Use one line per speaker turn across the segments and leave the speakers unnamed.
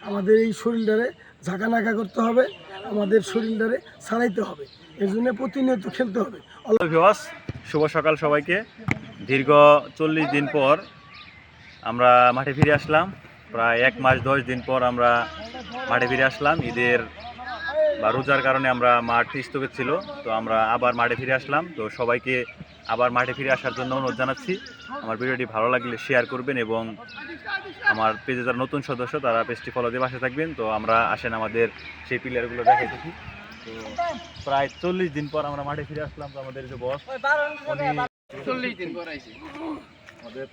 আমাদের এই শরীরটারে ঝাঁকানাকা করতে হবে, আমাদের শরীরটারে ছাড়াইতে হবে, এর জন্য প্রতিনিয়ত খেলতে হবে।
শুভ সকাল সবাইকে। দীর্ঘ 40 দিন পর আমরা মাঠে ফিরে আসলাম। প্রায় 1 মাস 10 দিন পর আমরা মাঠে ফিরে আসলাম। ঈদের বা রোজার কারণে আমরা মাঠ স্থগিত ছিল, তো আমরা আবার মাঠে ফিরে আসলাম। তো সবাইকে আবার মাঠে ফিরে আসার জন্য অনুরোধ জানাচ্ছি। আমার ভিডিওটি ভালো লাগলে শেয়ার করবেন এবং আমার পেজে যারা নতুন সদস্য তারা পেজটি ফলো দিয়ে পাশে থাকবেন। তো আমরা আসেন আমাদের সেই প্লেয়ারগুলো দেখাই দেখি। তো প্রায় 40 দিন পর আমরা মাঠে ফিরে আসলাম। তো আমাদের যে বস, উনি
40 দিন পর আইছি।
আমাদের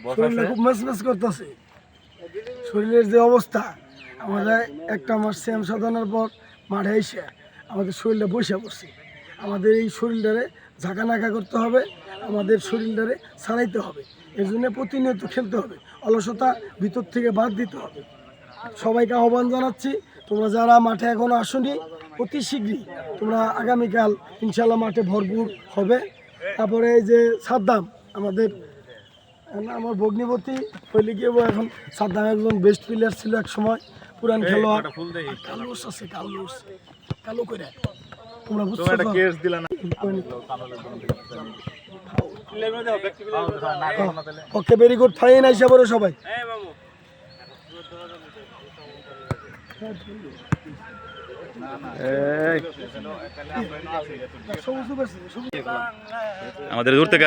বস
শরীরটা
আছে।
খুব মেসমেস করতেছে, শরীরের যে অবস্থা, আমরা একটা মাস শ্যাম সাধনার পর মাঠে এসে আমাদের শরীরটা বসে পড়ছে। আমাদের এই শরীরটারে ঝাঁকানাকা করতে হবে, আমাদের শরীরটারে ছাড়াইতে হবে, এর জন্য প্রতিনিয়ত খেলতে হবে, অলসতা ভিতর থেকে বাদ দিতে হবে। সবাইকে আহ্বান জানাচ্ছি, তোমরা যারা মাঠে এখনো আসনি অতি শীঘ্রই তোমরা আগামীকাল ইনশাল্লাহ মাঠে ভরপুর হবে। তারপরে এই যে সাদ্দাম, আমাদের আমার ভগ্নিপতি হইলে গিয়ে এখন সাদ্দাম একজন বেস্ট প্লেয়ার ছিল এক সময়, পুরান খেলোয়াড়। কালোস আছে, কালোস কালো করে তোমরা বুঝছো তো? ওকে, ভেরি গুড, ফাইন আইসা বড় সবাই।
আমাদের দূর থেকে